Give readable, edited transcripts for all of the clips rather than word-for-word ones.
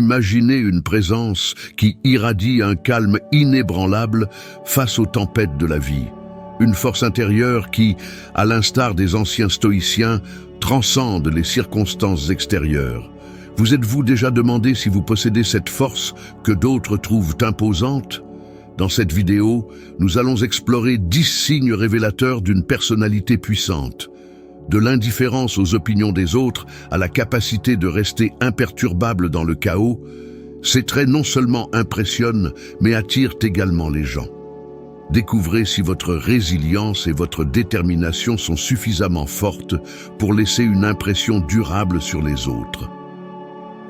Imaginez une présence qui irradie un calme inébranlable face aux tempêtes de la vie. Une force intérieure qui, à l'instar des anciens stoïciens, transcende les circonstances extérieures. Vous êtes-vous déjà demandé si vous possédez cette force que d'autres trouvent imposante? Dans cette vidéo, nous allons explorer 10 signes révélateurs d'une personnalité puissante. De l'indifférence aux opinions des autres à la capacité de rester imperturbable dans le chaos, ces traits non seulement impressionnent, mais attirent également les gens. Découvrez si votre résilience et votre détermination sont suffisamment fortes pour laisser une impression durable sur les autres.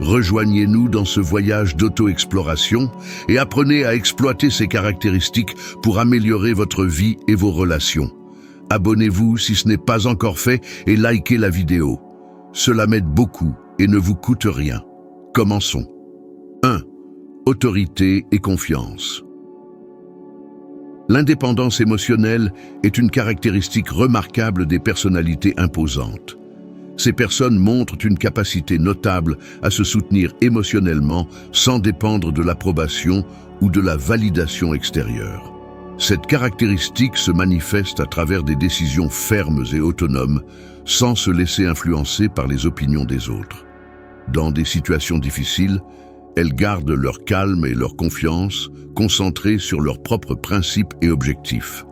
Rejoignez-nous dans ce voyage d'auto-exploration et apprenez à exploiter ces caractéristiques pour améliorer votre vie et vos relations. Abonnez-vous si ce n'est pas encore fait et likez la vidéo. Cela m'aide beaucoup et ne vous coûte rien. Commençons. 1. Autorité et confiance. L'indépendance émotionnelle est une caractéristique remarquable des personnalités imposantes. Ces personnes montrent une capacité notable à se soutenir émotionnellement sans dépendre de l'approbation ou de la validation extérieure. Cette caractéristique se manifeste à travers des décisions fermes et autonomes, sans se laisser influencer par les opinions des autres. Dans des situations difficiles, elles gardent leur calme et leur confiance, concentrées sur leurs propres principes et objectifs.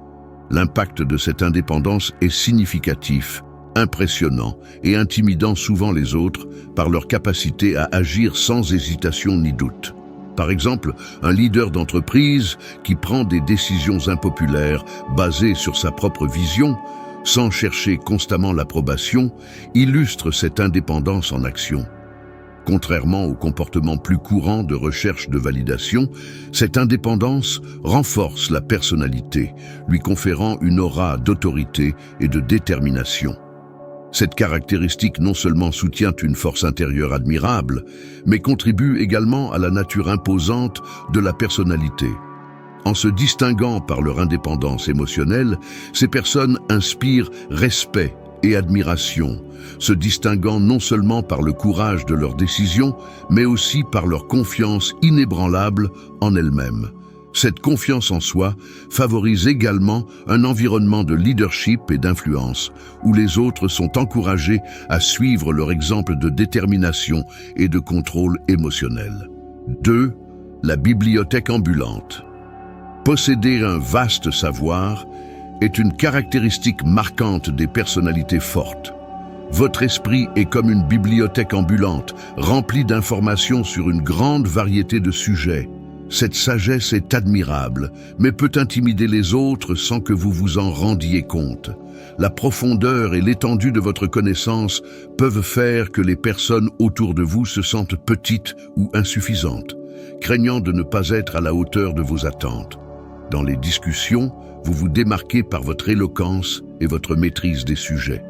L'impact de cette indépendance est significatif, impressionnant et intimidant souvent les autres par leur capacité à agir sans hésitation ni doute. Par exemple, un leader d'entreprise qui prend des décisions impopulaires basées sur sa propre vision, sans chercher constamment l'approbation, illustre cette indépendance en action. Contrairement au comportement plus courant de recherche de validation, cette indépendance renforce la personnalité, lui conférant une aura d'autorité et de détermination. Cette caractéristique non seulement soutient une force intérieure admirable, mais contribue également à la nature imposante de la personnalité. En se distinguant par leur indépendance émotionnelle, ces personnes inspirent respect et admiration, se distinguant non seulement par le courage de leurs décisions, mais aussi par leur confiance inébranlable en elles-mêmes. Cette confiance en soi favorise également un environnement de leadership et d'influence, où les autres sont encouragés à suivre leur exemple de détermination et de contrôle émotionnel. 2. La bibliothèque ambulante. Posséder un vaste savoir est une caractéristique marquante des personnalités fortes. Votre esprit est comme une bibliothèque ambulante, remplie d'informations sur une grande variété de sujets. Cette sagesse est admirable, mais peut intimider les autres sans que vous vous en rendiez compte. La profondeur et l'étendue de votre connaissance peuvent faire que les personnes autour de vous se sentent petites ou insuffisantes, craignant de ne pas être à la hauteur de vos attentes. Dans les discussions, vous vous démarquez par votre éloquence et votre maîtrise des sujets.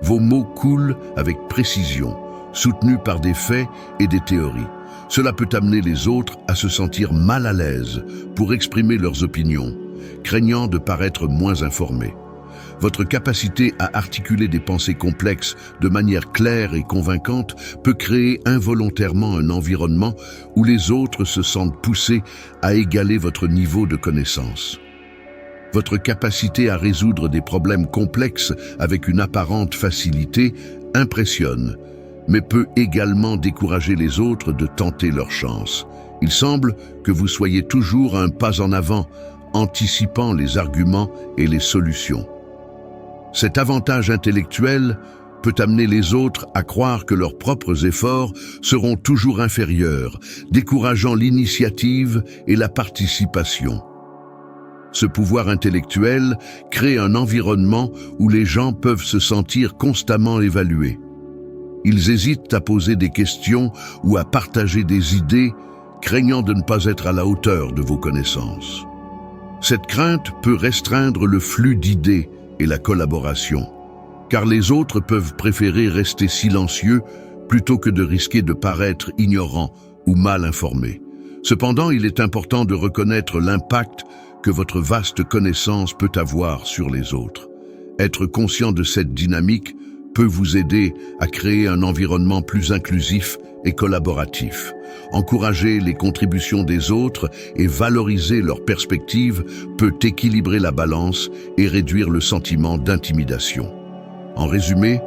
Vos mots coulent avec précision, soutenus par des faits et des théories. Cela peut amener les autres à se sentir mal à l'aise pour exprimer leurs opinions, craignant de paraître moins informés. Votre capacité à articuler des pensées complexes de manière claire et convaincante peut créer involontairement un environnement où les autres se sentent poussés à égaler votre niveau de connaissance. Votre capacité à résoudre des problèmes complexes avec une apparente facilité impressionne, mais peut également décourager les autres de tenter leur chance. Il semble que vous soyez toujours un pas en avant, anticipant les arguments et les solutions. Cet avantage intellectuel peut amener les autres à croire que leurs propres efforts seront toujours inférieurs, décourageant l'initiative et la participation. Ce pouvoir intellectuel crée un environnement où les gens peuvent se sentir constamment évalués. Ils hésitent à poser des questions ou à partager des idées, craignant de ne pas être à la hauteur de vos connaissances. Cette crainte peut restreindre le flux d'idées et la collaboration, car les autres peuvent préférer rester silencieux plutôt que de risquer de paraître ignorants ou mal informés. Cependant, il est important de reconnaître l'impact que votre vaste connaissance peut avoir sur les autres. Être conscient de cette dynamique peut vous aider à créer un environnement plus inclusif et collaboratif. Encourager les contributions des autres et valoriser leurs perspectives peut équilibrer la balance et réduire le sentiment d'intimidation. En résumé,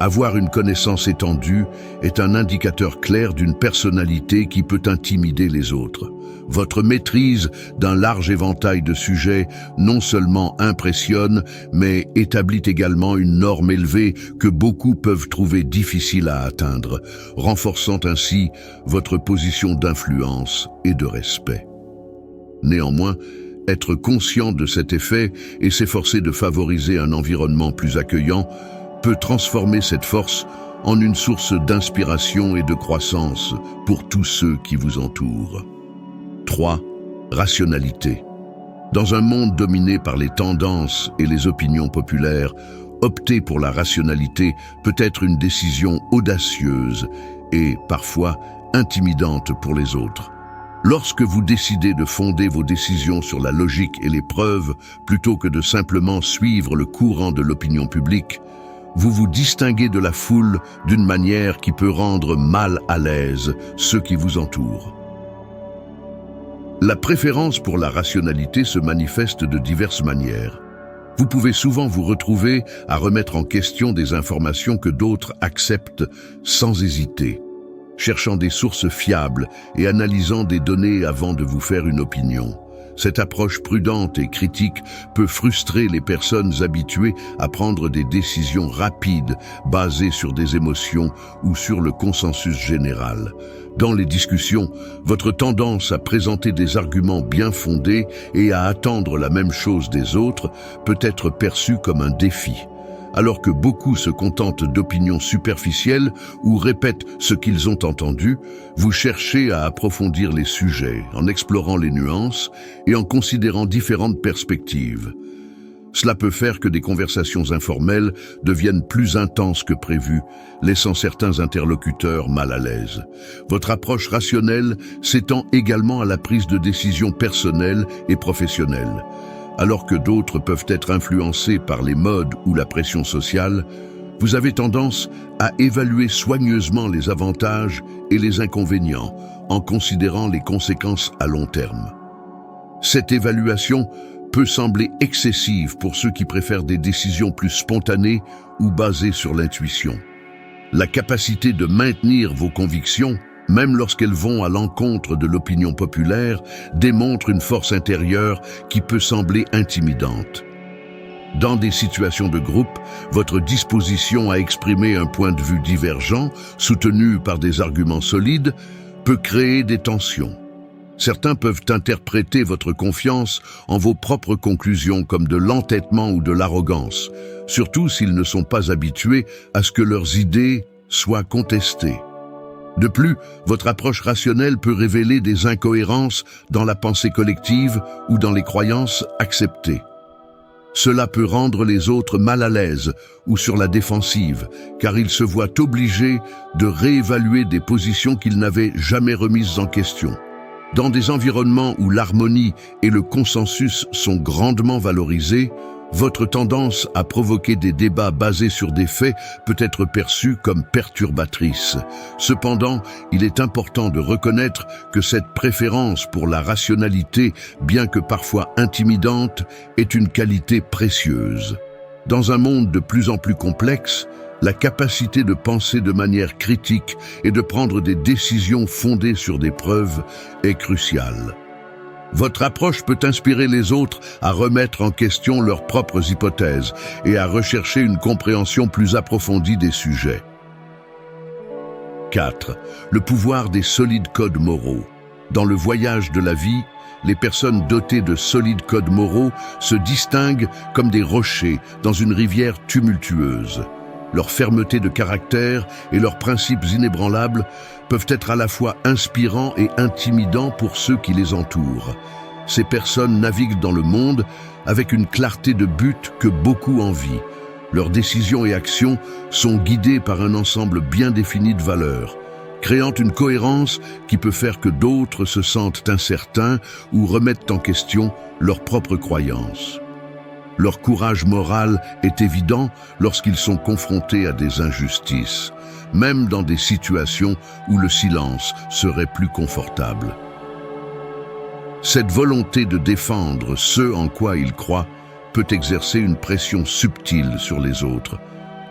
avoir une connaissance étendue est un indicateur clair d'une personnalité qui peut intimider les autres. Votre maîtrise d'un large éventail de sujets non seulement impressionne, mais établit également une norme élevée que beaucoup peuvent trouver difficile à atteindre, renforçant ainsi votre position d'influence et de respect. Néanmoins, être conscient de cet effet et s'efforcer de favoriser un environnement plus accueillant peut transformer cette force en une source d'inspiration et de croissance pour tous ceux qui vous entourent. 3. Rationalité. Dans un monde dominé par les tendances et les opinions populaires, opter pour la rationalité peut être une décision audacieuse et parfois intimidante pour les autres. Lorsque vous décidez de fonder vos décisions sur la logique et les preuves plutôt que de simplement suivre le courant de l'opinion publique, vous vous distinguez de la foule d'une manière qui peut rendre mal à l'aise ceux qui vous entourent. La préférence pour la rationalité se manifeste de diverses manières. Vous pouvez souvent vous retrouver à remettre en question des informations que d'autres acceptent sans hésiter, cherchant des sources fiables et analysant des données avant de vous faire une opinion. Cette approche prudente et critique peut frustrer les personnes habituées à prendre des décisions rapides basées sur des émotions ou sur le consensus général. Dans les discussions, votre tendance à présenter des arguments bien fondés et à attendre la même chose des autres peut être perçue comme un défi. Alors que beaucoup se contentent d'opinions superficielles ou répètent ce qu'ils ont entendu, vous cherchez à approfondir les sujets en explorant les nuances et en considérant différentes perspectives. Cela peut faire que des conversations informelles deviennent plus intenses que prévu, laissant certains interlocuteurs mal à l'aise. Votre approche rationnelle s'étend également à la prise de décisions personnelles et professionnelles. Alors que d'autres peuvent être influencés par les modes ou la pression sociale, vous avez tendance à évaluer soigneusement les avantages et les inconvénients en considérant les conséquences à long terme. Cette évaluation peut sembler excessive pour ceux qui préfèrent des décisions plus spontanées ou basées sur l'intuition. La capacité de maintenir vos convictions, même lorsqu'elles vont à l'encontre de l'opinion populaire, démontre une force intérieure qui peut sembler intimidante. Dans des situations de groupe, votre disposition à exprimer un point de vue divergent, soutenu par des arguments solides, peut créer des tensions. Certains peuvent interpréter votre confiance en vos propres conclusions comme de l'entêtement ou de l'arrogance, surtout s'ils ne sont pas habitués à ce que leurs idées soient contestées. De plus, votre approche rationnelle peut révéler des incohérences dans la pensée collective ou dans les croyances acceptées. Cela peut rendre les autres mal à l'aise ou sur la défensive, car ils se voient obligés de réévaluer des positions qu'ils n'avaient jamais remises en question. Dans des environnements où l'harmonie et le consensus sont grandement valorisés, votre tendance à provoquer des débats basés sur des faits peut être perçue comme perturbatrice. Cependant, il est important de reconnaître que cette préférence pour la rationalité, bien que parfois intimidante, est une qualité précieuse. Dans un monde de plus en plus complexe, la capacité de penser de manière critique et de prendre des décisions fondées sur des preuves est cruciale. Votre approche peut inspirer les autres à remettre en question leurs propres hypothèses et à rechercher une compréhension plus approfondie des sujets. 4. Le pouvoir des solides codes moraux. Dans le voyage de la vie, les personnes dotées de solides codes moraux se distinguent comme des rochers dans une rivière tumultueuse. Leur fermeté de caractère et leurs principes inébranlables peuvent être à la fois inspirants et intimidants pour ceux qui les entourent. Ces personnes naviguent dans le monde avec une clarté de but que beaucoup envient. Leurs décisions et actions sont guidées par un ensemble bien défini de valeurs, créant une cohérence qui peut faire que d'autres se sentent incertains ou remettent en question leurs propres croyances. Leur courage moral est évident lorsqu'ils sont confrontés à des injustices, même dans des situations où le silence serait plus confortable. Cette volonté de défendre ce en quoi ils croient peut exercer une pression subtile sur les autres,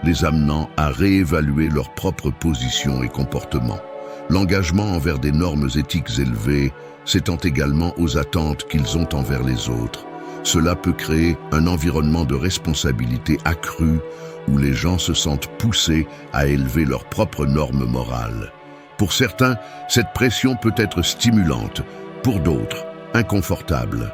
les amenant à réévaluer leur propre position et comportement. L'engagement envers des normes éthiques élevées s'étend également aux attentes qu'ils ont envers les autres. Cela peut créer un environnement de responsabilité accrue où les gens se sentent poussés à élever leurs propres normes morales. Pour certains, cette pression peut être stimulante, pour d'autres, inconfortable.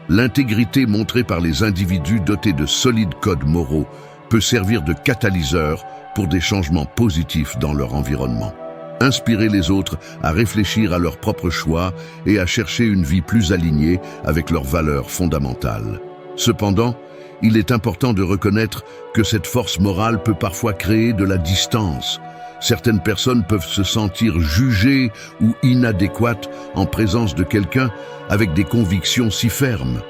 L'intégrité montrée par les individus dotés de solides codes moraux peut servir de catalyseur pour des changements positifs dans leur environnement. Inspirer les autres à réfléchir à leurs propres choix et à chercher une vie plus alignée avec leurs valeurs fondamentales. Cependant, il est important de reconnaître que cette force morale peut parfois créer de la distance. Certaines personnes peuvent se sentir jugées ou inadéquates en présence de quelqu'un avec des convictions si fermes.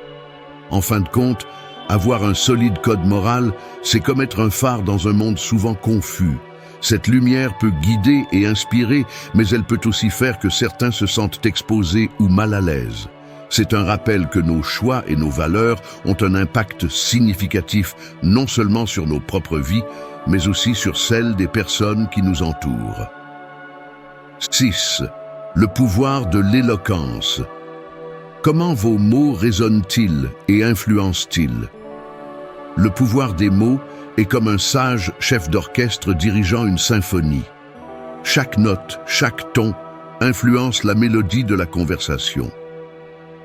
En fin de compte, avoir un solide code moral, c'est comme être un phare dans un monde souvent confus. Cette lumière peut guider et inspirer, mais elle peut aussi faire que certains se sentent exposés ou mal à l'aise. C'est un rappel que nos choix et nos valeurs ont un impact significatif non seulement sur nos propres vies, mais aussi sur celles des personnes qui nous entourent. 6. Le pouvoir de l'éloquence. Comment vos mots résonnent-ils et influencent-ils? Le pouvoir des mots est comme un sage chef d'orchestre dirigeant une symphonie. Chaque note, chaque ton influence la mélodie de la conversation.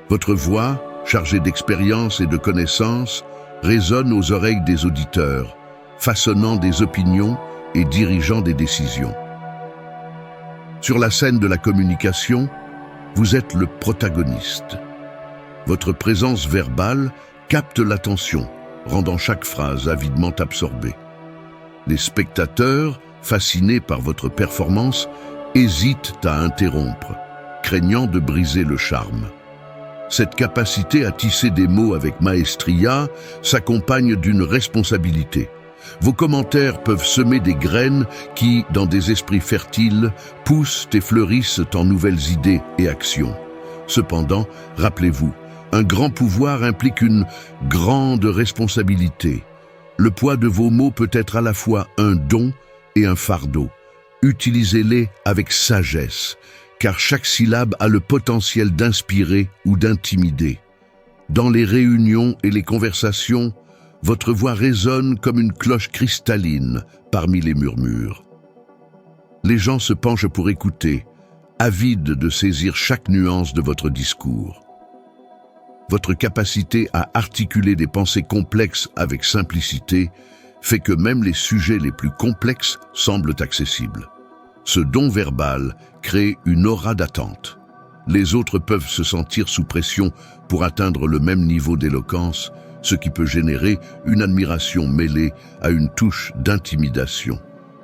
Votre voix, chargée d'expérience et de connaissances, résonne aux oreilles des auditeurs, façonnant des opinions et dirigeant des décisions. Sur la scène de la communication, vous êtes le protagoniste. Votre présence verbale capte l'attention, rendant chaque phrase avidement absorbée. Les spectateurs, fascinés par votre performance, hésitent à interrompre, craignant de briser le charme. Cette capacité à tisser des mots avec maestria s'accompagne d'une responsabilité. Vos commentaires peuvent semer des graines qui, dans des esprits fertiles, poussent et fleurissent en nouvelles idées et actions. Cependant, rappelez-vous, un grand pouvoir implique une grande responsabilité. Le poids de vos mots peut être à la fois un don et un fardeau. Utilisez-les avec sagesse, car chaque syllabe a le potentiel d'inspirer ou d'intimider. Dans les réunions et les conversations, votre voix résonne comme une cloche cristalline parmi les murmures. Les gens se penchent pour écouter, avides de saisir chaque nuance de votre discours. Votre capacité à articuler des pensées complexes avec simplicité fait que même les sujets les plus complexes semblent accessibles. Ce don verbal crée une aura d'attente. Les autres peuvent se sentir sous pression pour atteindre le même niveau d'éloquence, ce qui peut générer une admiration mêlée à une touche d'intimidation.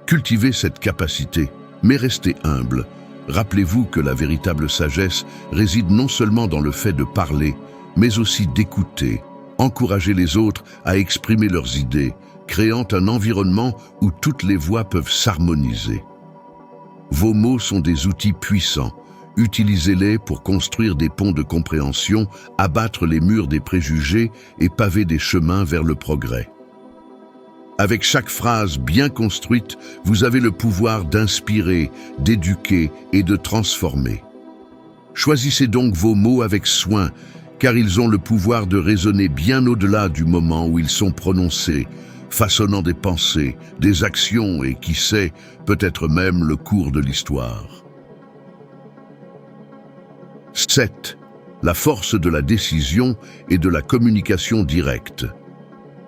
Cultivez cette capacité, mais restez humble. Rappelez-vous que la véritable sagesse réside non seulement dans le fait de parler, mais aussi d'écouter. Encouragez les autres à exprimer leurs idées, créant un environnement où toutes les voix peuvent s'harmoniser. Vos mots sont des outils puissants. Utilisez-les pour construire des ponts de compréhension, abattre les murs des préjugés et paver des chemins vers le progrès. Avec chaque phrase bien construite, vous avez le pouvoir d'inspirer, d'éduquer et de transformer. Choisissez donc vos mots avec soin, car ils ont le pouvoir de résonner bien au-delà du moment où ils sont prononcés, façonnant des pensées, des actions et, qui sait, peut-être même le cours de l'histoire. 7. La force de la décision et de la communication directe.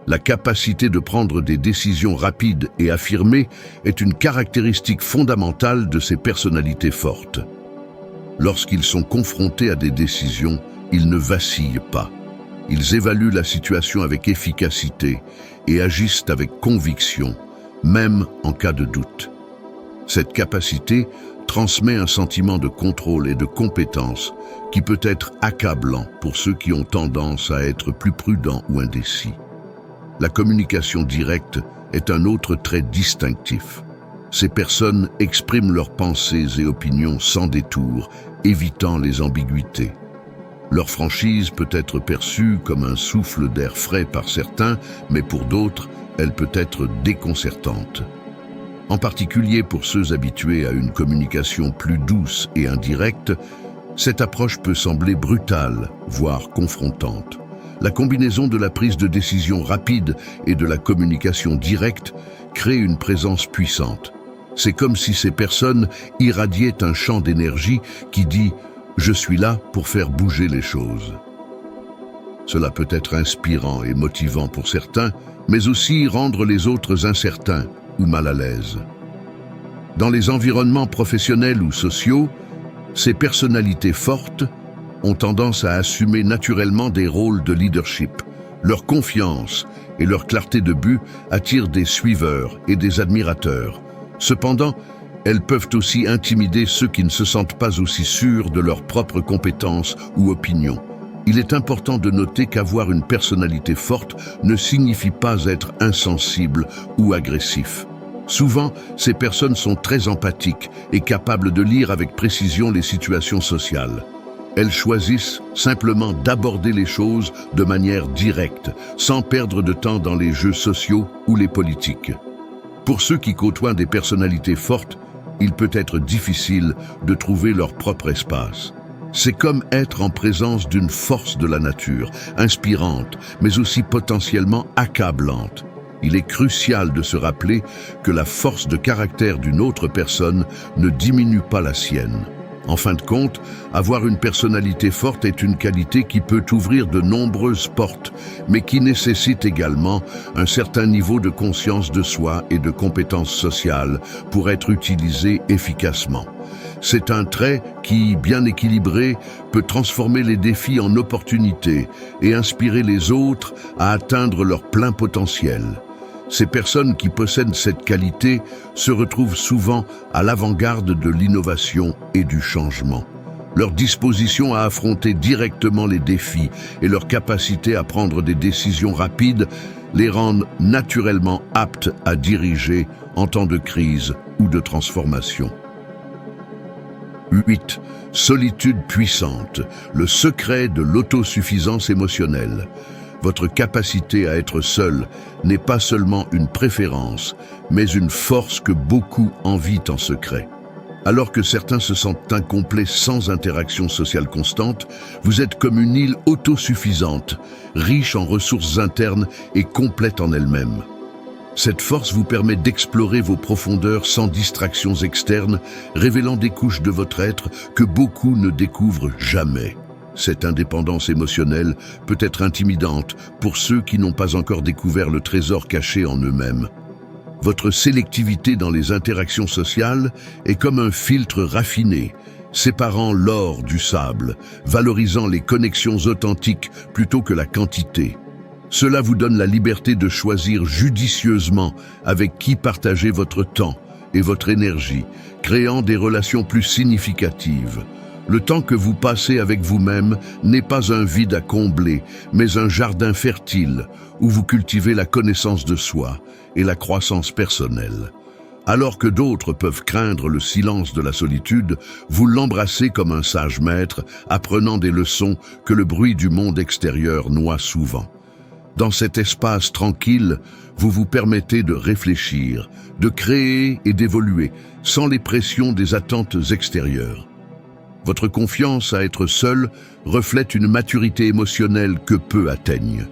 La capacité de prendre des décisions rapides et affirmées est une caractéristique fondamentale de ces personnalités fortes. Lorsqu'ils sont confrontés à des décisions, ils ne vacillent pas. Ils évaluent la situation avec efficacité et agissent avec conviction, même en cas de doute. Cette capacité transmet un sentiment de contrôle et de compétence qui peut être accablant pour ceux qui ont tendance à être plus prudents ou indécis. La communication directe est un autre trait distinctif. Ces personnes expriment leurs pensées et opinions sans détour, évitant les ambiguïtés. Leur franchise peut être perçue comme un souffle d'air frais par certains, mais pour d'autres, elle peut être déconcertante. En particulier pour ceux habitués à une communication plus douce et indirecte, cette approche peut sembler brutale, voire confrontante. La combinaison de la prise de décision rapide et de la communication directe crée une présence puissante. C'est comme si ces personnes irradiaient un champ d'énergie qui dit « Je suis là pour faire bouger les choses ». Cela peut être inspirant et motivant pour certains, mais aussi rendre les autres incertains ou mal à l'aise. Dans les environnements professionnels ou sociaux, ces personnalités fortes ont tendance à assumer naturellement des rôles de leadership. Leur confiance et leur clarté de but attirent des suiveurs et des admirateurs. Cependant, elles peuvent aussi intimider ceux qui ne se sentent pas aussi sûrs de leurs propres compétences ou opinions. Il est important de noter qu'avoir une personnalité forte ne signifie pas être insensible ou agressif. Souvent, ces personnes sont très empathiques et capables de lire avec précision les situations sociales. Elles choisissent simplement d'aborder les choses de manière directe, sans perdre de temps dans les jeux sociaux ou les politiques. Pour ceux qui côtoient des personnalités fortes, il peut être difficile de trouver leur propre espace. C'est comme être en présence d'une force de la nature, inspirante, mais aussi potentiellement accablante. Il est crucial de se rappeler que la force de caractère d'une autre personne ne diminue pas la sienne. En fin de compte, avoir une personnalité forte est une qualité qui peut ouvrir de nombreuses portes, mais qui nécessite également un certain niveau de conscience de soi et de compétences sociales pour être utilisée efficacement. C'est un trait qui, bien équilibré, peut transformer les défis en opportunités et inspirer les autres à atteindre leur plein potentiel. Ces personnes qui possèdent cette qualité se retrouvent souvent à l'avant-garde de l'innovation et du changement. Leur disposition à affronter directement les défis et leur capacité à prendre des décisions rapides les rendent naturellement aptes à diriger en temps de crise ou de transformation. 8. Solitude puissante, le secret de l'autosuffisance émotionnelle. Votre capacité à être seul n'est pas seulement une préférence, mais une force que beaucoup envient en secret. Alors que certains se sentent incomplets sans interaction sociale constante, vous êtes comme une île autosuffisante, riche en ressources internes et complète en elle-même. Cette force vous permet d'explorer vos profondeurs sans distractions externes, révélant des couches de votre être que beaucoup ne découvrent jamais. Cette indépendance émotionnelle peut être intimidante pour ceux qui n'ont pas encore découvert le trésor caché en eux-mêmes. Votre sélectivité dans les interactions sociales est comme un filtre raffiné, séparant l'or du sable, valorisant les connexions authentiques plutôt que la quantité. Cela vous donne la liberté de choisir judicieusement avec qui partager votre temps et votre énergie, créant des relations plus significatives. Le temps que vous passez avec vous-même n'est pas un vide à combler, mais un jardin fertile où vous cultivez la connaissance de soi et la croissance personnelle. Alors que d'autres peuvent craindre le silence de la solitude, vous l'embrassez comme un sage maître, apprenant des leçons que le bruit du monde extérieur noie souvent. Dans cet espace tranquille, vous vous permettez de réfléchir, de créer et d'évoluer, sans les pressions des attentes extérieures. Votre confiance à être seul reflète une maturité émotionnelle que peu atteignent.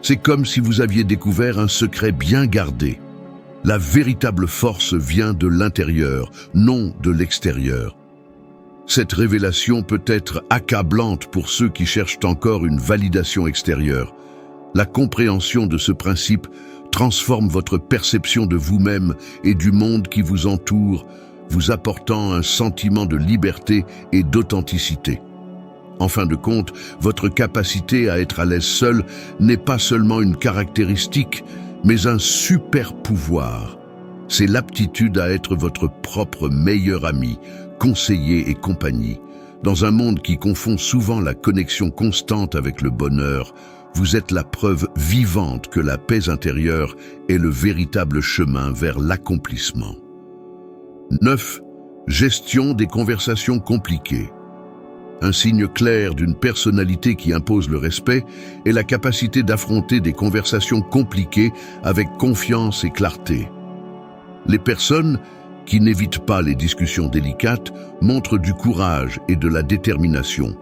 C'est comme si vous aviez découvert un secret bien gardé. La véritable force vient de l'intérieur, non de l'extérieur. Cette révélation peut être accablante pour ceux qui cherchent encore une validation extérieure. La compréhension de ce principe transforme votre perception de vous-même et du monde qui vous entoure, vous apportant un sentiment de liberté et d'authenticité. En fin de compte, votre capacité à être à l'aise seul n'est pas seulement une caractéristique, mais un super pouvoir. C'est l'aptitude à être votre propre meilleur ami, conseiller et compagnie. Dans un monde qui confond souvent la connexion constante avec le bonheur, vous êtes la preuve vivante que la paix intérieure est le véritable chemin vers l'accomplissement. 9. Gestion des conversations compliquées. Un signe clair d'une personnalité qui impose le respect est la capacité d'affronter des conversations compliquées avec confiance et clarté. Les personnes qui n'évitent pas les discussions délicates montrent du courage et de la détermination,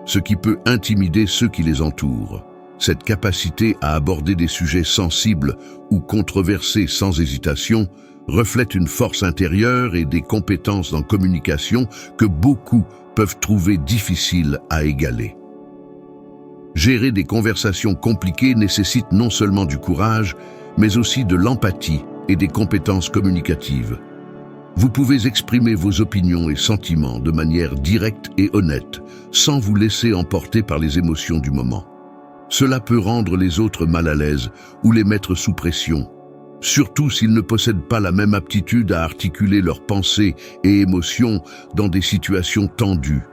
ce qui peut intimider ceux qui les entourent. Cette capacité à aborder des sujets sensibles ou controversés sans hésitation reflète une force intérieure et des compétences en communication que beaucoup peuvent trouver difficiles à égaler. Gérer des conversations compliquées nécessite non seulement du courage, mais aussi de l'empathie et des compétences communicatives. Vous pouvez exprimer vos opinions et sentiments de manière directe et honnête, sans vous laisser emporter par les émotions du moment. Cela peut rendre les autres mal à l'aise ou les mettre sous pression, surtout s'ils ne possèdent pas la même aptitude à articuler leurs pensées et émotions dans des situations tendues.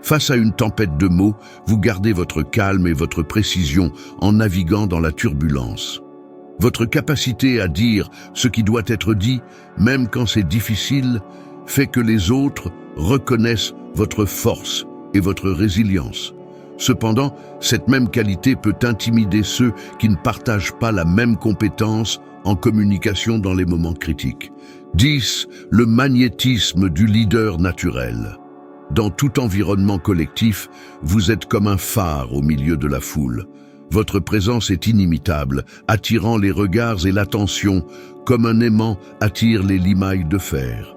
Face à une tempête de mots, vous gardez votre calme et votre précision en naviguant dans la turbulence. Votre capacité à dire ce qui doit être dit, même quand c'est difficile, fait que les autres reconnaissent votre force et votre résilience. Cependant, cette même qualité peut intimider ceux qui ne partagent pas la même compétence en communication dans les moments critiques. 10. Le magnétisme du leader naturel. Dans tout environnement collectif, vous êtes comme un phare au milieu de la foule. Votre présence est inimitable, attirant les regards et l'attention, comme un aimant attire les limailles de fer.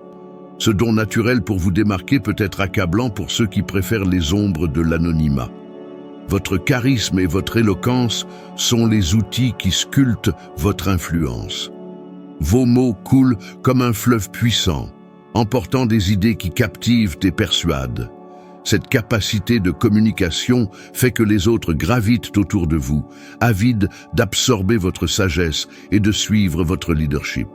Ce don naturel pour vous démarquer peut être accablant pour ceux qui préfèrent les ombres de l'anonymat. Votre charisme et votre éloquence sont les outils qui sculptent votre influence. Vos mots coulent comme un fleuve puissant, emportant des idées qui captivent et persuadent. Cette capacité de communication fait que les autres gravitent autour de vous, avides d'absorber votre sagesse et de suivre votre leadership.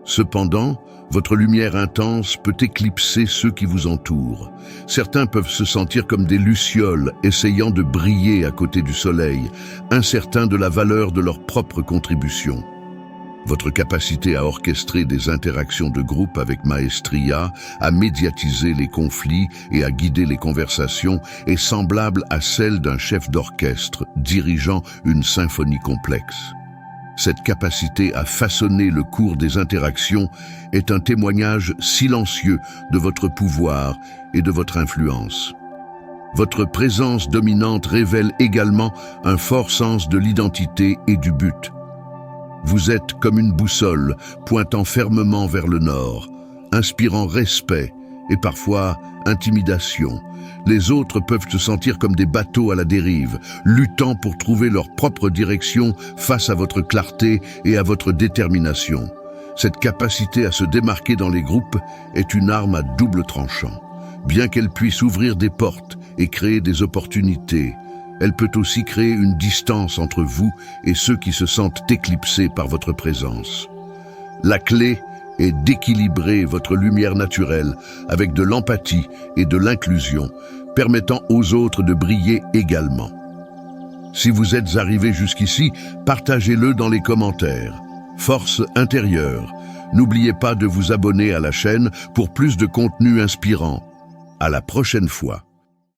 Cependant, votre lumière intense peut éclipser ceux qui vous entourent. Certains peuvent se sentir comme des lucioles essayant de briller à côté du soleil, incertains de la valeur de leur propre contribution. Votre capacité à orchestrer des interactions de groupe avec maestria, à médiatiser les conflits et à guider les conversations est semblable à celle d'un chef d'orchestre dirigeant une symphonie complexe. Cette capacité à façonner le cours des interactions est un témoignage silencieux de votre pouvoir et de votre influence. Votre présence dominante révèle également un fort sens de l'identité et du but. Vous êtes comme une boussole pointant fermement vers le nord, inspirant respect et parfois intimidation. Les autres peuvent se sentir comme des bateaux à la dérive, luttant pour trouver leur propre direction face à votre clarté et à votre détermination. Cette capacité à se démarquer dans les groupes est une arme à double tranchant. Bien qu'elle puisse ouvrir des portes et créer des opportunités, elle peut aussi créer une distance entre vous et ceux qui se sentent éclipsés par votre présence. La clé est d'équilibrer votre lumière naturelle avec de l'empathie et de l'inclusion, permettant aux autres de briller également. Si vous êtes arrivé jusqu'ici, partagez-le dans les commentaires. Force intérieure. N'oubliez pas de vous abonner à la chaîne pour plus de contenu inspirant. À la prochaine fois.